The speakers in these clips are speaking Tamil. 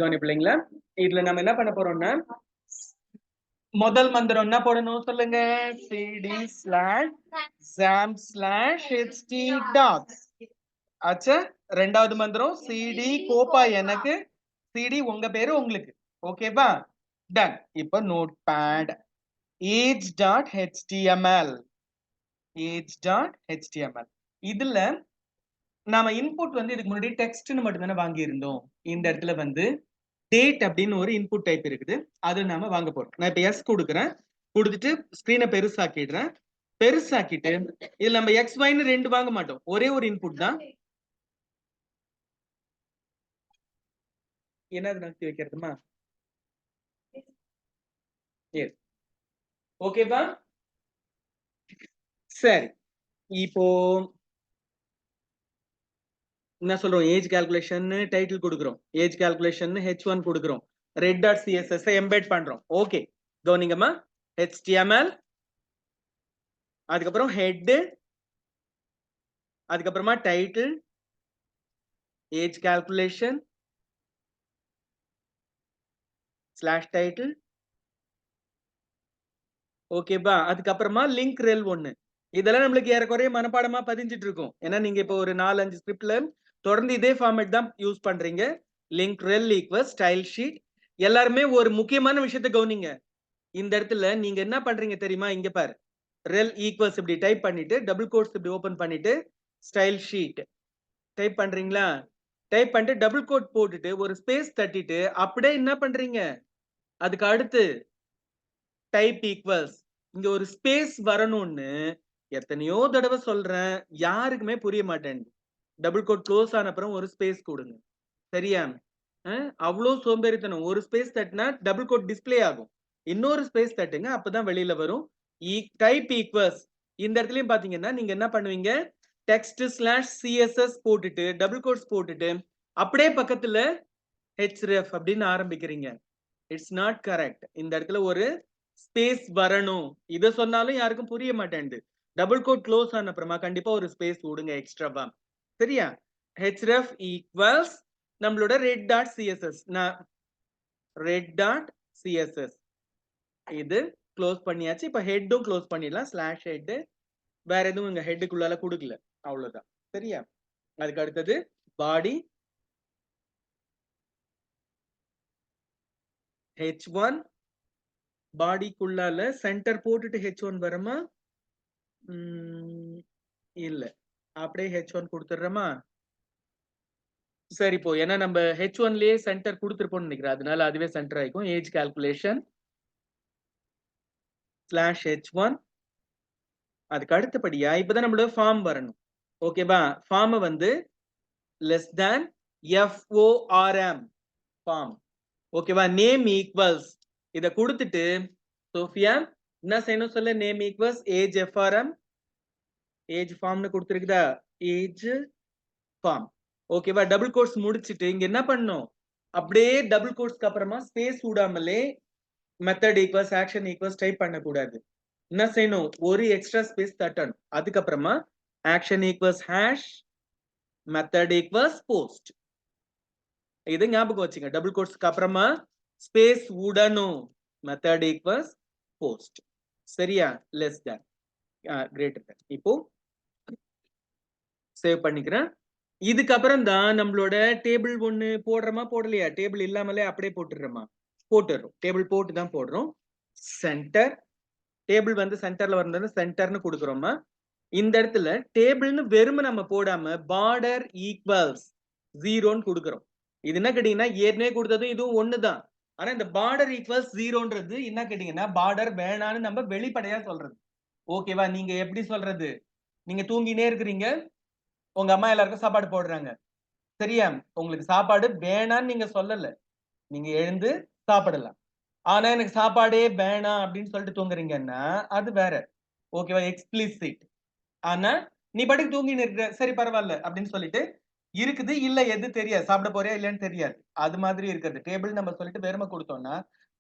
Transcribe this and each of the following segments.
கவனிப்பில்லைங்களா? இதுல நம்ம என்ன பண்ண போறோம்னா முதல் மந்திரம் என்ன போடணும் சொல்லுங்க. cd/xaml/ht ஆச்சா. ரெண்டாவது மந்திரம் cd கோப்பா எனக்கு, cd உங்க பேரு உங்களுக்கு. ஓகேவா? டன். இப்ப நோட்பேட் age.html இதுல நாம இன்புட் வந்து இதுக்கு முன்னாடி டெக்ஸ்ட்னு மட்டும் தானே வாங்கி இருந்தோம். இந்த இடத்துல வந்து டேட் அப்படின்னு ஒரு இன்புட் டைப் இருக்குது, அது நாம வாங்க போறோம். நான் இப்ப எஸ் கொடுக்குறேன், கொடுத்துட்டு ஸ்கிரீனை பெருசாக்கிடுறேன். பெருசாக்கிட்டு இதுல நம்ம எக்ஸ் ஒய்னு ரெண்டு வாங்க மாட்டோம், ஒரே ஒரு இன்புட் தான். என்னது நகர்த்தி வைக்கிறதுமா? ஓகேவா? சரி, இப்போ என்ன சொல்றோம்? ஏஜ் கால்குலேஷன் டைட்டில் கொடுக்குறோம், ஏஜ் கால்குலேஷன் h1 கொடுக்குறோம், red.css எம்பெட் பண்றோம். ஓகே, கவனிங்கம்மா. html, அதுக்கப்புறம் ஹெட், அதுக்கப்புறமா title, age calculation slash title. ஓகேபா? அதுக்கப்புறமா லிங்க் ரெல் 1. இதெல்லாம் நம்மளுக்கு ஏறக்குறைய மனப்பாடமா பதிஞ்சிட்டு இருக்கும். ஏன்னா நீங்க இப்போ ஒரு 4-5 ஸ்கிரிப்ட்ல தொடர்ந்து இதே ஃபார்மேட் தான் யூஸ் பண்றீங்க. Link rel equal stylesheet. எல்லாருமே ஒரு முக்கியமான விஷயத்தை கவனிங்க. இந்த இடத்துல நீங்க என்ன பண்றீங்க தெரியுமா? இங்க பாரு, ரெல் ஈக்குவல்ஸ் இப்படி டைப் பண்ணிட்டு டபுள் கோட்ஸ் இப்படி ஓபன் பண்ணிட்டு ஸ்டைல் ஷீட் டைப் பண்றீங்களா? டைப் பண்ணிட்டு டபுள் கோட் போட்டுட்டு ஒரு ஸ்பேஸ் தட்டிட்டு அப்படியே என்ன பண்றீங்க, அதுக்கு அடுத்து டைப் ஈக்குவல்ஸ். இங்க ஒரு ஸ்பேஸ் வரணும்னு எத்தனையோ தடவை சொல்றேன், யாருக்குமே புரிய மாட்டேங்குது. டபுள் கோட் க்ளோஸ் ஆன அப்புறம் ஒரு ஸ்பேஸ் கொடுங்க. சரியா? அவ்வளோ சோம்பேறித்தனம். ஒரு ஸ்பேஸ் தட்டினா டபுள் கோட் டிஸ்ப்ளே ஆகும், இன்னொரு ஸ்பேஸ் தட்டுங்க, அப்பதான் வெளியில வரும். டைப் ஈக்குவல்ஸ் இந்த இடத்துலயும் பாத்தீங்கன்னா நீங்க என்ன பண்ணுவீங்க, text/css போட்டுட்டு டபுள் கோட்ஸ் போட்டுட்டு அப்படியே பக்கத்துல href அப்படின்னு ஆரம்பிக்கிறீங்க. It's not correct. இந்த இடத்துல ஒரு ஸ்பேஸ் வரணும். இத சொன்னாலும் யாருக்கும் புரிய மாட்டேங்குது. டபுள் கோட் க்ளோஸ் ஆன அப்புறமா கண்டிப்பா ஒரு ஸ்பேஸ் விடுங்க எக்ஸ்ட்ராவா. சரியா? href ஈக்குவல்ஸ் நம்மளோட red.css. நான் red.css இது க்ளோஸ் பண்ணியாச்சு. இப்ப ஹெட்டும் க்ளோஸ் பண்ணிடலாம், ஸ்லாஷ் ஹெட். வேற எதுவும் இங்க ஹெட்டுக்குள்ளால கொடுக்கல, அவ்வளவுதான். சரியா? அதுக்கு அடுத்தது பாடி h1. பாடிக்குள்ளால சென்டர் போட்டுட்டு h1 வரமா? இல்ல, அப்படியே h1 கொடுத்துடுறோமா? சரி, இப்போ ஏன்னா நம்ம h1லயே சென்டர் கொடுத்துருப்போம்னு நினைக்கிறேன், அதனால அதுவே சென்டர் ஆயிக்கும். Age calculation slash h1. அதுக்கு அடுத்தபடியா இப்பதான் நம்மளோட ஃபார்ம் வரணும். ஓகேவா? ஃபார்ம் வந்து லெஸ் தேன் form ஃபார்ம். ஓகேவா? நேம் ஈக்குவல்ஸ் இத கொடுத்துட்டு சோஃபியா என்ன செய்யணும் சொல்ல? Name equals age frm, age ஃபார்ம்னு கொடுத்துருக்குதா? Age form. ஓகேவா? டபுள் கோட்ஸ் முடிச்சிட்டு இங்க என்ன பண்ணணும், அப்படியே டபுள் கோட்ஸ்க்கு அப்புறமா ஸ்பேஸ் விடாமலே method equals action equals type பண்ணக்கூடாது. என்ன செய்யணும், ஒரு எக்ஸ்ட்ரா ஸ்பேஸ் தட்டணும். அதுக்கப்புறமா action equals hash, method equals post. இது ஞாபகம் வச்சுங்க. டபுள் கோட்ஸ்க்கு அப்புறமா ஸ்பேஸ் விடணும், மெத்தட் ஈக்குவல்ஸ் போஸ்ட். சரியா? Less than, greater than. இப்போ சேவ் பண்ணிக்கிறேன். இதுக்கப்புறம் தான் நம்மளோட டேபிள் ஒண்ணு போடுறோமா போடலையா? டேபிள் இல்லாமலே அப்படியே போட்டுடுறோமா? போட்டுடுறோம். டேபிள் போட்டு தான் போடுறோம். சென்டர், டேபிள் வந்து சென்டர்ல வரது சென்டர்னு கொடுக்குறோமா? இந்த இடத்துல டேபிள்னு வெறுமை நம்ம போடாம பார்டர் ஈக்குவல்ஸ் 0ன்னு கொடுக்குறோம். இது என்ன கேட்டீங்கன்னா ஏற்கனவே கொடுத்ததும் இதுவும் ஒண்ணுதான். ஆனா இந்த பார்டர் ஈக்குவல்ஸ் 0ன்றது என்ன கேட்டீங்கன்னா பார்டர் வேணான்னு நம்ம வெளிப்படையா சொல்றது. ஓகேவா? நீங்க எப்படி சொல்றது, நீங்க தூங்கினே இருக்கிறீங்க, உங்க அம்மா எல்லாருக்கும் சாப்பாடு போடுறாங்க. சரியா? உங்களுக்கு சாப்பாடு வேணான்னு நீங்க சொல்லல, நீங்க எழுந்து சாப்பிடலாம். ஆனா எனக்கு சாப்பாடே வேணாம் அப்படின்னு சொல்லிட்டு தூங்குறீங்கன்னா அது வேற. ஓகேவா? எக்ஸ்பிளிசிட். ஆனா நீ பாட்டுக்கு தூங்கின்னு இருக்க, சரி பரவாயில்ல அப்படின்னு சொல்லிட்டு இருக்குது, இல்ல எது தெரியாது, சாப்பிட போறியா இல்லையான்னு தெரியாது, அது மாதிரி இருக்குது. டேபிள் நம்ம சொல்லிட்டு வெறுமை கொடுத்தோம்னா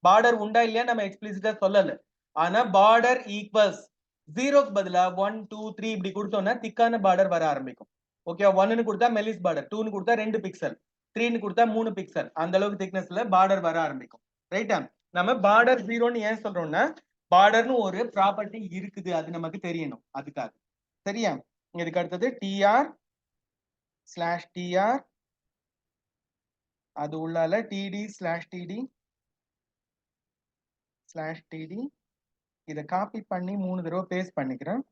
பார்டர் உண்டா இல்லையா நம்ம எக்ஸ்பிளிசிட்டா சொல்லல. ஆனா பார்டர் ஈக்குவல்ஸ் 0க்கு பதிலா 1 2 3 இப்படி கொடுத்தோம்னா திக்கான பார்டர் வர ஆரம்பிக்கும். ஓகே, 1ன்னு கொடுத்தா மெலிஸ் பார்டர், 2ன்னு கொடுத்தா 2 பிக்சல், 3ன்னு கொடுத்தா 3 பிக்சல் அந்த அளவுக்கு திக்னஸ்ல பார்டர் வர ஆரம்பிக்கும். ரைட்டா? நம்ம பார்டர் 0ன்னு ஏன் சொல்றோம்னா பார்டர்னு ஒரு ப்ராப்பர்ட்டி இருக்குது, அது நமக்கு தெரியணும் அதுக்காக. சரியா? இதுக்கு அடுத்தது tr/tr அது உள்ளால td/td/td இத காப்பி பண்ணி 3 தடவை பேஸ்ட் பண்ணிக்கிறேன்.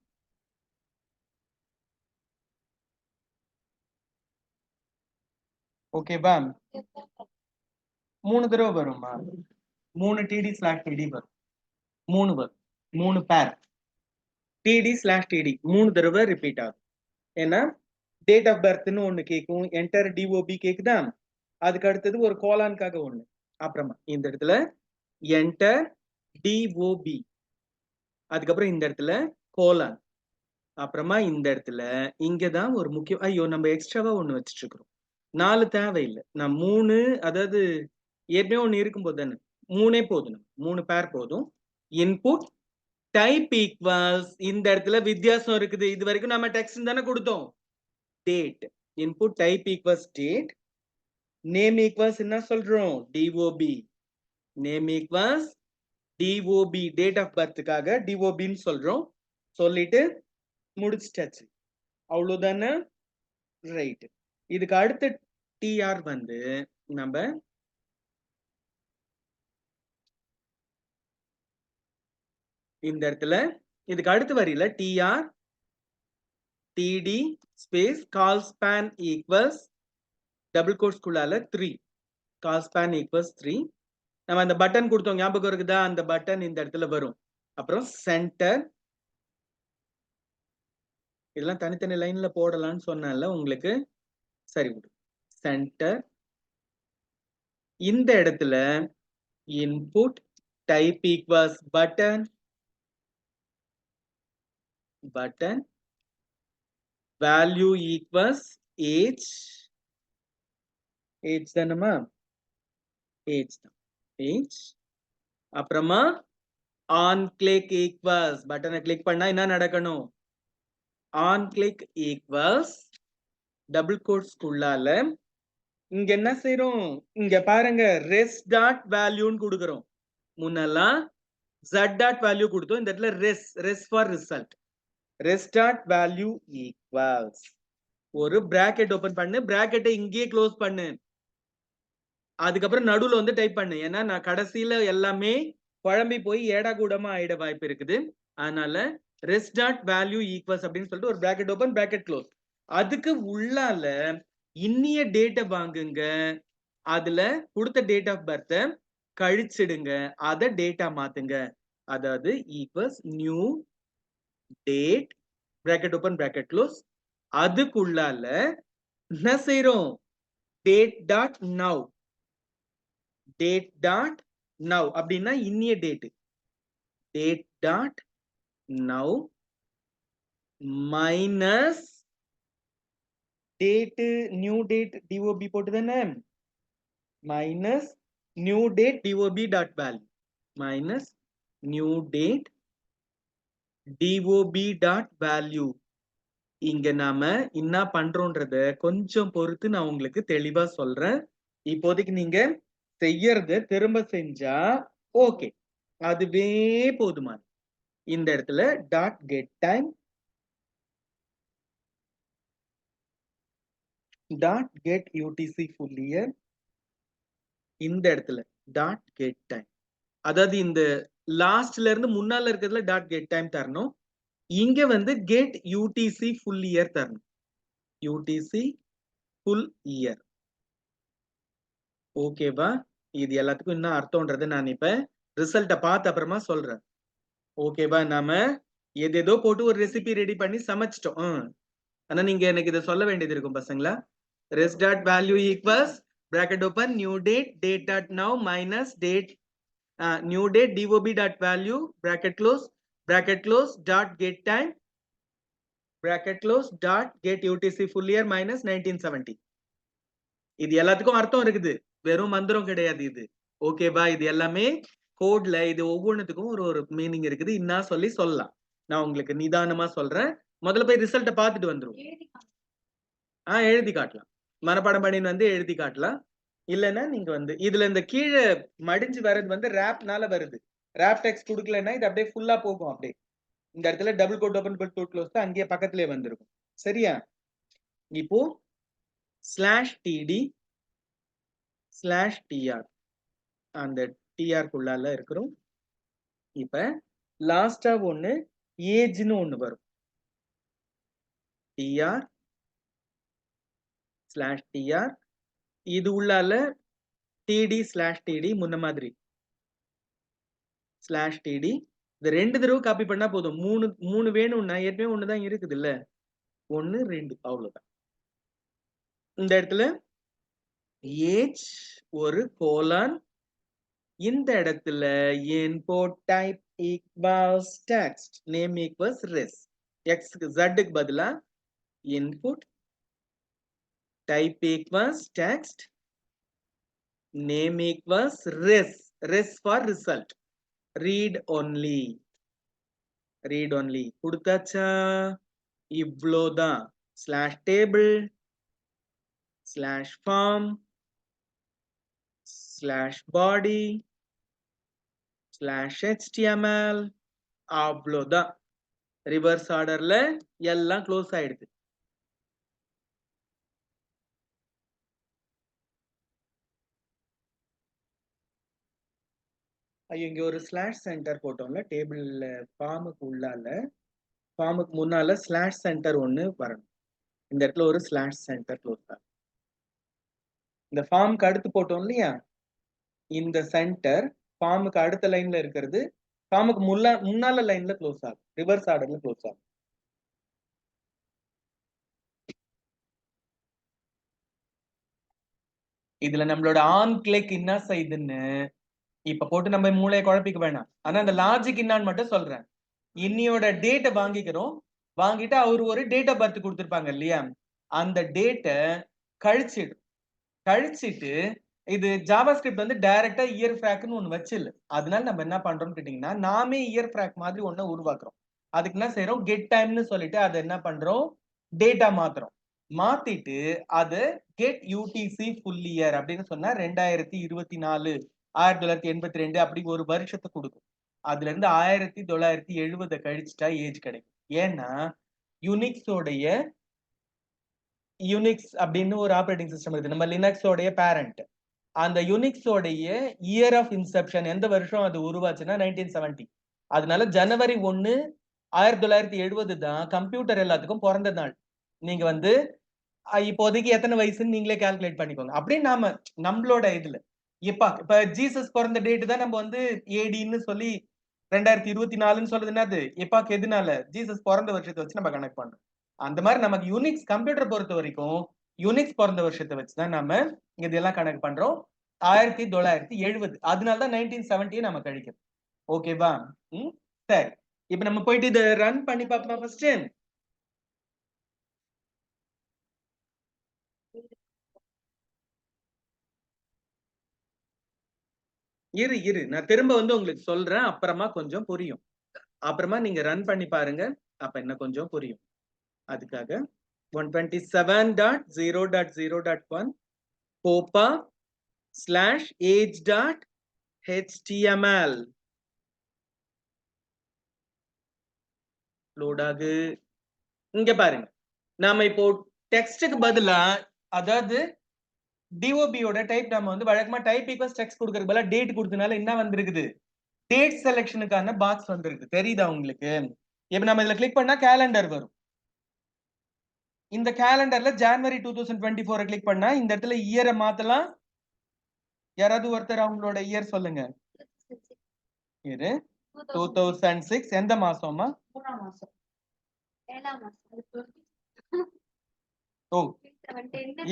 ஓகேவா? 3 தடவை வருமா? 3 td/td வரும். 3 வரும். 3 பேர் td/td 3 தடவை ரிப்பீட் ஆகும். ஏன்னா டேட் ஆஃப் பர்த்னு ஒண்ணு கேட்கும், என்டர் DOB கேக்குதா, அதுக்கு அடுத்தது ஒரு கோலான்காக ஒண்ணு, அப்புறமா இந்த இடத்துல என்டர் DOB, அதுக்கப்புறம் இந்த இடத்துல கோலான், அப்புறமா இந்த இடத்துல இங்கதான் ஒரு முக்கியம். ஐயோ நம்ம எக்ஸ்ட்ராவா ஒண்ணு வச்சுட்டு இருக்கிறோம், 4 தேவையில்லை. நான் 3, அதாவது ஏற்கனவே ஒண்ணு இருக்கும்போது தானே 3 போதும், 3 பேர் போதும். இன்புட் டைப் ஈக்குவல்ஸ், இந்த இடத்துல வித்தியாசம் இருக்குது. இது வரைக்கும் நம்ம டெக்ஸ்ட் தானே கொடுத்தோம், date. Input type equals date, name equals என்ன சொல்றோம், DOB. Name equals DOB, date of பர்த்துக்காக DOBன்னு சொல்றோம். சொல்லிட்டு முடிச்சிட்டாச்சு, அவ்வளவுதானே? ரைட். இதுக்கு அடுத்த TR வந்து நம்ம இந்த இடத்துல இதுக்கு அடுத்த வரியில TR TD ஸ்பேஸ் கால் ஸ்பேன் ஈக்குவல்ஸ் டபுள் கோட்ஸ்குள்ளால 3, கால் ஸ்பேன் ஈக்குவல்ஸ் 3. நம்ம அந்த பட்டன் கொடுத்தோம், ஞாபகம் இருக்குதா? அந்த பட்டன் இந்த இடத்துல வரும். அப்புறம் சென்டர், இதெல்லாம் தனித்தனி லைன்ல போடலாம்னு சொன்னால உங்களுக்கு சரி விடு. சென்டர், இந்த இடத்துல input type equals button, value equals age தானமா, ஏஜ் தான், ஏஜ். அப்புறமா ஆன் கிளிக் ஈக்குவல்ஸ், பட்டனை கிளிக் பண்ணா என்ன நடக்கணும், ஆன் கிளிக் ஈக்குவல்ஸ் டபுள் கோட்ஸ்குள்ளால இங்க என்ன செய்யறோம், இங்க பாருங்க ரெஸ் டாட் வேல்யூன்னு கொடுக்கிறோம். முன்னெல்லாம் z டாட் வேல்யூ கொடுத்தோம், இந்த இடத்துல res for result. Res dot value equals, ஒரு பிராக்கெட் ஓபன் பண்ணு, பிராக்கெட்டை இங்கேயே க்ளோஸ் பண்ணு, அதுக்கப்புறம் நடுவுல வந்து டைப் பண்ணு. ஏன்னா நான் கடைசியில எல்லாமே குழம்பி போய் ஏடா கூடமா ஆயிட வாய்ப்பு இருக்குது. அதனால ரெஸ் டாட் வேல்யூ ஈக்குவல்ஸ் அப்படின்னு சொல்லிட்டு ஒரு பிராக்கெட் ஓபன், பிராக்கெட் க்ளோஸ். அதுக்கு உள்ளால இன்னிய டேட்டை வாங்குங்க, அதுல கொடுத்த டேட் ஆஃப் பர்த் கழிச்சிடுங்க, அத டேட்டா மாத்துங்க. அதாவது equals new date bracket open bracket close, அதுக்குள்ளால என்ன செய்யறோம், date dot now, date dot now அப்படின்னா இன்னிய date, date dot now minus date new date DOB போட்டு தானே, minus new date DOB dot value, minus new date DOB dot value. இங்க நாம என்ன பண்றோம்ன்றத கொஞ்சம் பொறுத்து நான் உங்களுக்கு தெளிவா சொல்றேன். இப்போதைக்கு நீங்க செய்யறத திரும்ப செஞ்சா ஓகே, அதுவே போதுமா. இந்த இடத்துல dot get time, dot get UTC full year, இந்த இடத்துல டாட் கெட் டைம், அதாவது இந்த லாஸ்ட்ல இருந்து முன்னால இருக்கிறதுல டாட் கெட் டைம் தரணும், இங்க வந்து கெட் UTC full year தரணும், UTC full year. ஓகேவா? இது எல்லாத்துக்கும் என்ன அர்த்தம்ன்றது நான் இப்ப ரிசல்ட்ட பார்த்த அப்புறமா சொல்றேன். ஓகேவா? நாம ஏதேதோ போட்டு ஒரு ரெசிபி ரெடி பண்ணி சமைச்சிட்டோம். ஆனா நீங்க எனக்கு இதை சொல்ல வேண்டியது இருக்கும் பசங்களா. res dot value equals bracket open new date date dot now minus date new date DOB dot value bracket close dot get time bracket close dot get UTC full year minus 1970. இது எல்லாத்துக்கும் அர்த்தம் இருக்குது, வெறும் மந்திரம் கிடையாது இது. ஓகேவா? இது எல்லாமே கோட்ல, இது ஒவ்வொன்றுத்துக்கும் ஒரு மீனிங் இருக்குது. இன்னா சொல்லி சொல்லலாம், நான் உங்களுக்கு நிதானமா சொல்றேன். முதல்ல போய் ரிசல்ட்டை பார்த்துட்டு வந்துரும். எழுதி காட்டலாம். மனப்பாடம் பண்ணின்னு வந்து எழுதி காட்டலாம். இல்லைன்னா நீங்க வந்து இதுல இந்த கீழே மடிஞ்சு வர்றது வந்து ரேப்னால வருது. ரேப் டெக்ஸ்ட் கொடுக்கலன்னா இது அப்படியே ஃபுல்லா போகும். அப்படியே இந்த இடத்துல double quote open quote close தான் அங்கேயே பக்கத்திலே வந்திருக்கும். சரியா? இப்போ /td/tr அந்த tr குள்ளால இருக்கிறோம். இப்ப லாஸ்டா ஒண்ணு ஏஜ்னு ஒண்ணு வரும். tr/tr இது உள்ளால td/td முன்ன மாதிரி /td இந்த 2 தடவை காப்பி பண்ணா போதும். 3 வேணும்னா ஏற்கனவே ஒண்ணுதான் இருக்குது இல்ல, 1 2 அவ்வளவுதான். இந்த இடத்துல ஏஜ் ஒரு கோலான், இந்த இடத்துல input type equals text, name equals res. x z க்கு பதிலா input type equals text, name equals res for result, read only கொடுத்தாச்சா? இவ்வளோதான். /table /form /body /html அவ்வளோதான். ரிவர்ஸ் ஆர்டர்ல எல்லாம் க்ளோஸ் ஆயிடுது. ஐயோ, இங்க ஒரு /center போட்டோம்ல டேபிள்ல, ஃபார்முக்கு உள்ளால, ஃபார்முக்கு முன்னால /center ஒண்ணு வரணும். இந்த இடத்துல ஒரு /center க்ளோஸ் ஆகும். இந்த ஃபார்முக்கு அடுத்து போட்டோம் இல்லையா, இந்த சென்டர் ஃபார்முக்கு அடுத்த லைன்ல இருக்கிறது, ஃபார்முக்கு முன்னால லைன்ல க்ளோஸ் ஆகும். ரிவர்ஸ் ஆர்டர்ல க்ளோஸ் ஆகும். இதுல நம்மளோட ஆன் கிளிக் என்ன செய்யுதுன்னு இப்ப போட்டு நம்ம மூளையை குழப்பிக்க வேணாம். ஆனா அந்த லாஜிக் என்னான்னு மட்டும் சொல்றேன். இன்னியோட டேட்டை வாங்கிக்கிறோம். வாங்கிட்டு அவரு ஒரு டேட் ஆஃப் பர்த் கொடுத்துருப்பாங்க இல்லையா, அந்த டேட்டை கழிச்சிட்டு இது ஜாவா ஸ்கிரிப்ட் வந்து டைரக்டா இயர் ஃபிராக்னு ஒண்ணு வச்சில்ல. அதனால நம்ம என்ன பண்றோம்னு கேட்டீங்கன்னா, நாமே இயர் ஃபிராக் மாதிரி ஒண்ணு உருவாக்குறோம். அதுக்கு என்ன செய்யறோம், கெட் டைம்னு சொல்லிட்டு அதை என்ன பண்றோம், டேட்டா மாத்துறோம். மாத்திட்டு அது கெட் யூடிசி ஃபுல் இயர் அப்படின்னு சொன்னா 2024 1982 அப்படி ஒரு வருஷத்தை கொடுக்கும். அதுல இருந்து 1970 கழிச்சுட்டா ஏஜ் கிடைக்கும். ஏன்னா யூனிக்ஸ் அப்படின்னு ஒரு ஆப்ரேட்டிங் சிஸ்டம் இருக்குது, நம்ம லினக்ஸோடைய பேரண்ட். அந்த யூனிக்ஸோடைய இயர் ஆஃப் இன்செப்ஷன் எந்த வருஷம் அது உருவாச்சுன்னா 1970. அதனால ஜனவரி 1 1970 தான் கம்ப்யூட்டர் எல்லாத்துக்கும் பிறந்த நாள். நீங்க வந்து இப்போதைக்கு எத்தனை வயசுன்னு நீங்களே கால்குலேட் பண்ணிக்கோங்க. அப்படியே நம்மளோட இதுல இப்ப ஜீசஸ் பிறந்த டேட் தான் நம்ம வந்து ஏடின்னு சொல்லி 2024ன்னு சொல்றது. என்னது எப்பாக்கு எதுனால ஜீசஸ் பிறந்த வருஷத்தை வச்சு நம்ம கனெக்ட் பண்றோம். அந்த மாதிரி நமக்கு யூனிக்ஸ் கம்ப்யூட்டர் பொறுத்த வரைக்கும் யூனிக்ஸ் பிறந்த வருஷத்தை வச்சுதான் நம்ம இதெல்லாம் கனெக்ட் பண்றோம். 1970. அதனாலதான் 1970 நம்ம கழிக்கிறோம். ஓகேவா? சரி, இப்ப நம்ம போயிட்டு இதை ரன் பண்ணி பார்ப்போம். ஃபர்ஸ்ட் இரு நான் திரும்ப வந்து உங்களுக்கு சொல்றேன், அப்புறமா கொஞ்சம் புரியும். அப்புறமா நீங்க ரன் பண்ணி பாருங்க, அப்ப என்ன கொஞ்சம் புரியும். அதுக்காக 127.0.0.1 popa /age.html லோட் ஆகு. இங்க பாருங்க, நாம இப்போ டெக்ஸ்டுக்கு பதிலா, அதாவது டிஓபியோட டைப் நம்ம வந்து வழக்கமா டைப் ஈக்குவல்ஸ் டெக்ஸ்ட் கொடுக்கறதுக்கு பதிலா டேட் கொடுத்தனால என்ன வந்திருக்குது, டேட் செலக்ஷனுக்கான பாக்ஸ் வந்திருக்கு. தெரியுதா உங்களுக்கு? இப்ப நம்ம இதுல கிளிக் பண்ணா கேலண்டர் வரும். இந்த கேலண்டர்ல ஜனவரி 2024 கிளிக் பண்ணா இந்த இடத்துல இயரை மாத்தலாம். யாராவது ஒருத்தர் அவங்களோட இயர் சொல்லுங்க. 2006 எந்த மாசமா? ஓ,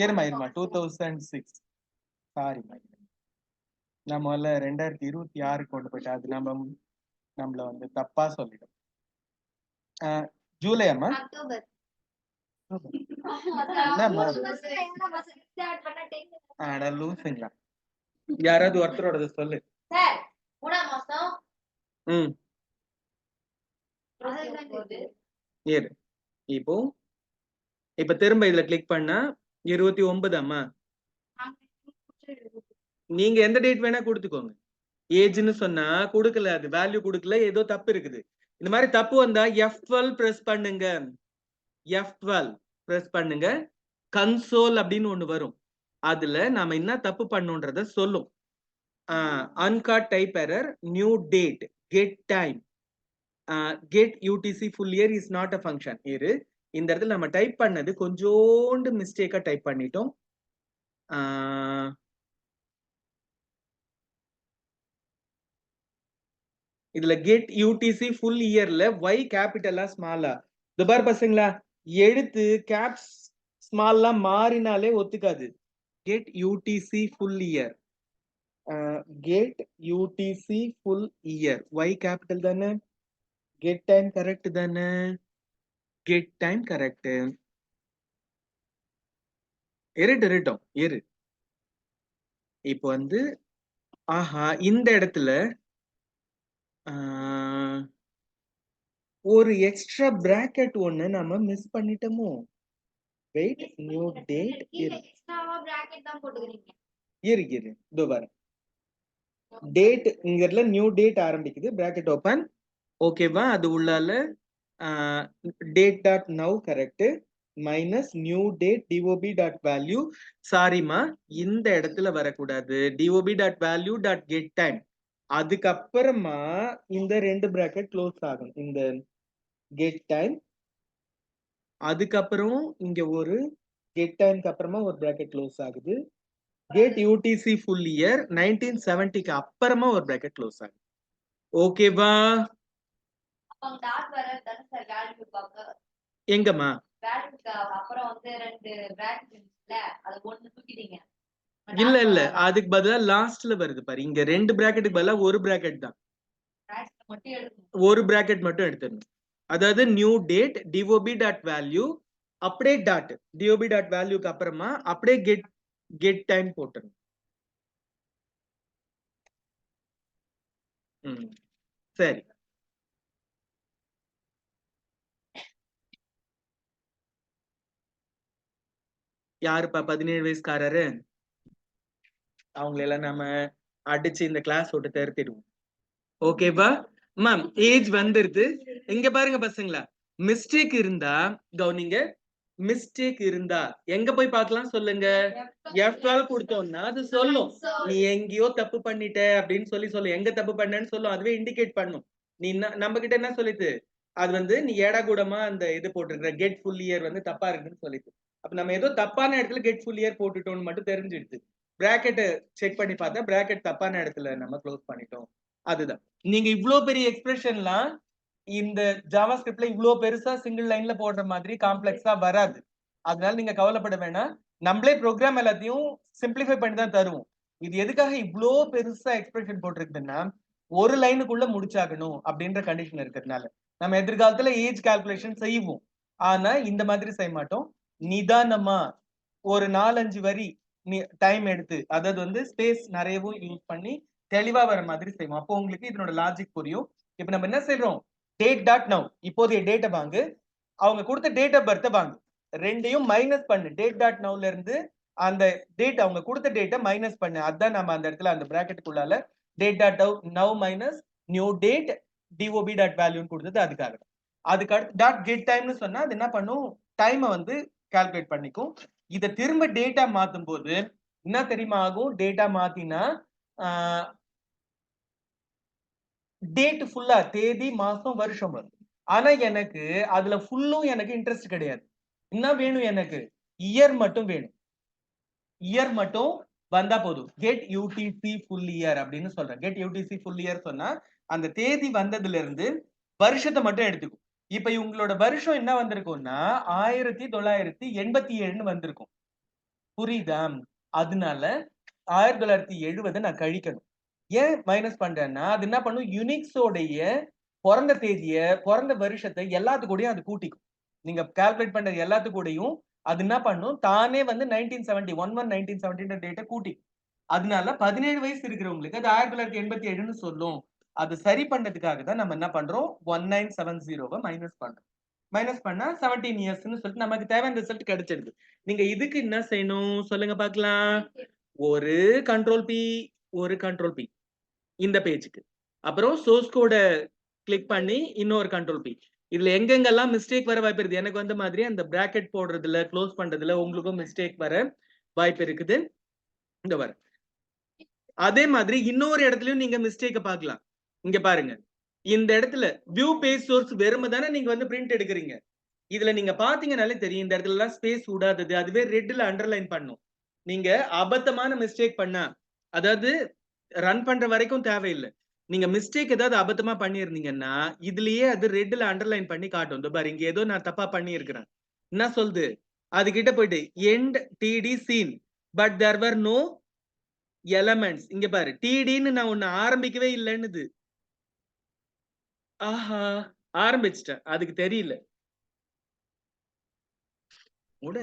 இருமா 2006. சாரி, நம்ம 2026 கொண்டு போயிட்டா அது நம்மள வந்து தப்பா சொல்லிடும். ஜூலை அம்மா, லூசுங்களா? யாராவது ஒருத்தரோட சொல்லு. இப்போ திரும்ப இதுல கிளிக் பண்ணா 29 நீங்க எந்த டேட் வேணா கொடுத்துக்கோங்க. ஏஜ்னு சொன்னா கொடுக்கல, அது வேல்யூ கொடுக்கல, ஏதோ தப்பு இருக்குது. இந்த மாதிரி தப்பு வந்தா F12 பிரஸ் பண்ணுங்க. F12 பிரஸ் பண்ணுங்க. கன்சோல் அப்படின்னு ஒண்ணு வரும். அதுல நாம என்ன தப்பு பண்ணோன்றத சொல்லும். uncaught type error, new date, get time, get UTC full year is not a function. இரு, இந்த இடத்துல நம்ம டைப் பண்ணது கொஞ்சோண்டு மிஸ்டேக்கா டைப் பண்ணிட்டோம். இதுல get UTC full yearல y கேபிட்டலா ஸ்மாலா? இது பாரு பசங்களா, எழுத்து கேப்ஸ் ஸ்மால்லாம் மாறினாலே ஒத்துக்காது. get UTC full year, get UTC full year, y capital தானே, get time correct தானே, get time correct. இருட்டும் இரு. இப்போ வந்து ஆஹா, இந்த இடத்துல ஒரு எக்ஸ்ட்ரா பிராக்கெட் ஒண்ணு நம்ம மிஸ் பண்ணிட்டோமோ. வெயிட், நியூ டேட், எக்ஸ்ட்ராவா பிராக்கெட் தான் போட்டுக்கிறீங்க. இரு இதோ பாரு, டேட் இங்கல நியூ டேட் ஆரம்பிக்குது, பிராக்கெட் ஓபன், ஓகேவா? அது உள்ளால date dot now correct, minus new date dob dot value. சாரிமா, இந்த இடத்துல வரக்கூடாது. dob dot value dot get time, அதுக்கப்புறமா இந்த ரெண்டு பிராக்கெட் க்ளோஸ் ஆகும். இந்த கெட் டைம், அதுக்கப்புறம் இங்க ஒரு கெட் டைம்க்கு அப்புறமா ஒரு பிராக்கெட் க்ளோஸ் ஆகுது. கெட் யூடிசி ஃபுல் இயர் 1970க்கு அப்புறமா ஒரு பிராக்கெட் க்ளோஸ் ஆகுது. ஓகேவா? எங்கம்மா இல்ல அதுக்கு பதிலா லாஸ்ட்ல வருது பாரு, இங்க ரெண்டு பிராக்கெட்டுக்கு பதிலா ஒரு பிராக்கெட் தான், ஒரு பிராக்கெட் மட்டும் எடுத்துடணும். அதாவது new date dob dot value அப்படியே டாட் dob டாட் வேல்யூக்கு அப்புறமா அப்படியே கெட் டைம் போட்டுருங்க. சரி, யாருப்பா 17 வயசுக்காரரு? அவங்களெல்லாம் நம்ம அடிச்சு இந்த கிளாஸ் விட்டு தருத்திடுவோம். ஓகேவா மேம்? ஏஜ் வந்துருது. இங்க பாருங்க பசங்களா, மிஸ்டேக் இருந்தா கவனிங்க, மிஸ்டேக் இருந்தா எங்க போய் பார்க்கலாம் சொல்லுங்க? F12 கொடுத்தோம்னா அது சொல்லும் நீ எங்கேயோ தப்பு பண்ணிட்ட அப்படின்னு சொல்லி எங்க தப்பு பண்ணேன்னு சொல்லும். அதுவே இண்டிகேட் பண்ணும். நீ நம்ம கிட்ட என்ன சொல்லிட்டு, அது வந்து நீ ஏடா கூடமா அந்த இது போட்டிருக்கிற கெட் ஃபுல் இயர் வந்து தப்பா இருக்குன்னு சொல்லிட்டு, அப்ப நம்ம ஏதோ தப்பான இடத்துல கெட் ஃபுல் இயர் போட்டுட்டோம்னு மட்டும் தெரிஞ்சிடுது. பிராக்கெட் செக் பண்ணி பார்த்தா பிராக்கெட் தப்பான இடத்துல நம்ம க்ளோஸ் பண்ணிட்டோம். அதுதான் நீங்க இவ்வளவு பெரிய எக்ஸ்பிரஷன்லாம் இந்த ஜாவா ஸ்கிரிப்ட்ல இவ்வளவு பெருசா சிங்கிள் லைன்ல போடுற மாதிரி காம்ப்ளெக்ஸா வராது. அதனால நீங்க கவலைப்பட வேணாம். நம்மளே ப்ரோக்ராம் எல்லாத்தையும் சிம்பிளிஃபை பண்ணி தான் தருவோம். இது எதுக்காக இவ்வளோ பெருசா எக்ஸ்பிரஷன் போட்டிருக்குன்னா, ஒரு லைனுக்குள்ள முடிச்சாகணும் அப்படின்ற கண்டிஷன் இருக்கிறதுனால. நம்ம எதிர்காலத்துல ஏஜ் கால்குலேஷன் செய்வோம், ஆனா இந்த மாதிரி செய்ய மாட்டோம். நிதானமா ஒரு 4-5 வரி டைம் எடுத்து, அதாவது வந்து ஸ்பேஸ் நிறையவும் யூஸ் பண்ணி தெளிவா வர மாதிரி செய்வோம். அப்போ உங்களுக்கு இதனோட லாஜிக் புரியும். இப்ப நம்ம என்ன செய்யறோம், டேட் டாட் நவ், இப்போதைய டேட்டை வாங்கு, அவங்க கொடுத்த டேட் ஆஃப் பர்த்தை வாங்கு, ரெண்டையும் மைனஸ் பண்ணு. டேட் டாட் நவ்ல இருந்து அந்த டேட், அவங்க கொடுத்த டேட்டை மைனஸ் பண்ணு. அதான் நம்ம அந்த இடத்துல அந்த பிராக்கெட்டுக்குள்ளால date dot now minus new date dob dot வேல்யூன்னு கொடுத்தது அதுக்காக. அதுக்கு அடுத்து டாட் கெட் டைம்னு சொன்னா அது என்ன பண்ணும், டைமை வந்து கால்குலேட் பண்ணிக்கும். இதை திரும்ப டேட்டா மாத்தும் போது என்ன தெரியுமா ஆகும்? டேட்டா மாத்தினா டேட் ஃபுல்லா தேதி மாசம் வருஷம் வரும். ஆனா எனக்கு அதுல ஃபுல்லும் எனக்கு இன்ட்ரெஸ்ட் கிடையாது. என்ன வேணும் எனக்கு? இயர் மட்டும் வேணும். இயர் மட்டும் வந்தா போதும். கெட் யூடிசி ஃபுல் இயர் அப்படின்னு சொல்றேன். கெட் யூடிசி ஃபுல் இயர் சொன்னா அந்த தேதி வந்ததுல இருந்து வருஷத்தை மட்டும் எடுத்துக்கும். இப்ப இவங்களோட வருஷம் என்ன வந்திருக்கும்னா 1987 வந்திருக்கும். புரியுதா? அதனால 1970 நான் கழிக்கணும். ஏன் மைனஸ் பண்றேன்னா, அது என்ன பண்ணும், யுனிக்ஸோடைய பிறந்த தேதிய, பிறந்த வருஷத்தை எல்லாத்துக்கூடயும் அது கூட்டிக்கும். நீங்க கால்குலேட் பண்றது எல்லாத்துக்கூடயும் அது என்ன பண்ணும், தானே வந்து 1970 1970 டேட்டை கூட்டி. அதனால 17 வயசு இருக்கிறவங்களுக்கு அது 1987ன்னு சொல்லும். அது சரி பண்றதுக்காக தான் நம்ம என்ன பண்றோம், 1970 மைனஸ் பண்றோம். மைனஸ் பண்ணா 17 இயர்ஸ்னு சொல்லிட்டு நமக்கு தேவையான ரிசல்ட் கிடைச்சிடுது. நீங்க இதுக்கு என்ன செய்யணும் சொல்லுங்க பார்க்கலாம். ஒரு கண்ட்ரோல் பி, ஒரு கண்ட்ரோல் பி இந்த பேஜுக்கு. அப்புறம் சோர்ஸ் கோட கிளிக் பண்ணி இன்னொரு கண்ட்ரோல் பி. இதுல எங்கெங்கெல்லாம் மிஸ்டேக் வர வாய்ப்பு இருக்குது. எனக்கு வந்த மாதிரி அந்த பிராக்கெட் போடுறதுல, க்ளோஸ் பண்றதுல உங்களுக்கும் மிஸ்டேக் வர வாய்ப்பு இருக்குது. இந்த வர. அதே மாதிரி இன்னொரு இடத்துலயும் நீங்க மிஸ்டேக்க பார்க்கலாம். இங்க பாருங்க. இந்த இடத்துல வியூ பேஜ் சோர்ஸ் வெறும தானே நீங்க வந்து பிரிண்ட் எடுக்கிறீங்க. இதுல நீங்க பாத்தீங்கன்னாலே தெரியும். இந்த இடத்துல எல்லாம் ஸ்பேஸ் விடாதது. அதுவே ரெட்ல அண்டர்லைன் பண்ணும். நீங்க அபத்தமான மிஸ்டேக் பண்ணா, அதாவது ரன் பண்ற வரைக்கும் தேவையில்லை. நீங்க மிஸ்டேக் ஏதாவது அபத்தமா பண்ணியிருந்தீங்கன்னா, இதுலயே அது ரெட்ல அண்டர்லைன் பண்ணி காட்டும். இதோ பாரு இங்க ஏதோ நான் தப்பா பண்ணியிருக்கிறேன். என்ன சொல்லுது? அது கிட்ட போயிட்டு and DD seen but there were no elements. இங்க பாரு டிடின்னு நான் ஒண்ணு ஆரம்பிக்கவே இல்லைன்னுது. ஆஹா ஆரம்பிச்சிட்டேன். அதுக்கு தெரியல.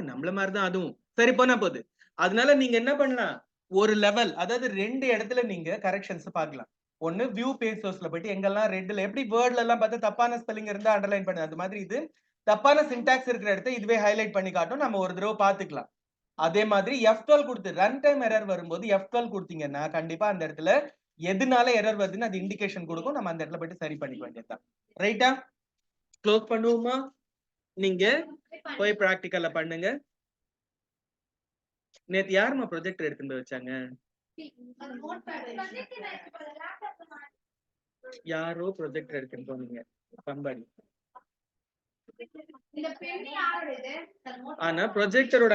நம்மள மாதிரிதான் அதுவும். சரி போனா போகுது. அதனால நீங்க என்ன பண்ணலாம்? ஒரு லெவல் அதாவது 2 இடத்துல நீங்க கரெக்ஷன்ஸ் பார்க்கலாம். ஒன்னு வியூ பேஜ் சோர்ஸ்ல போயிட்டு எங்கெல்லாம் ரெட்ல எப்படி வேர்ட்ல எல்லாம் பார்த்தா தப்பான ஸ்பெல்லிங் இருந்தா அண்டர்லைன் பண்ணு. அது மாதிரி இது தப்பான சின்டாக்ஸ் இருக்கிற இடத்த இதுவே ஹைலைட் பண்ணி காட்டும். நம்ம ஒரு தடவை பார்த்துக்கலாம். அதே மாதிரி F12 கொடுத்து ரன் டைம் எரர் வரும்போது F12 கொடுத்தீங்கன்னா கண்டிப்பா அந்த இடத்துல எதனால எரர் வருதுன்னு அது இண்டிகேஷன் கொடுக்கும். நம்ம அந்த இடத்துல போயிட்டு சரி பண்ணிக்க வேண்டியதுதான். ரைட்டா? க்ளோஸ் பண்ணுவோமா? நீங்க போய் பிராக்டிகல்ல பண்ணுங்க. நேத்து யாருமா ப்ரொஜெக்டர் எடுத்துட்டு போய் வச்சாங்க? யாரோ ப்ரொஜெக்டர் எடுத்துட்டு போனீங்க. பம்பாடி. ஆனா ப்ரொஜெக்டரோட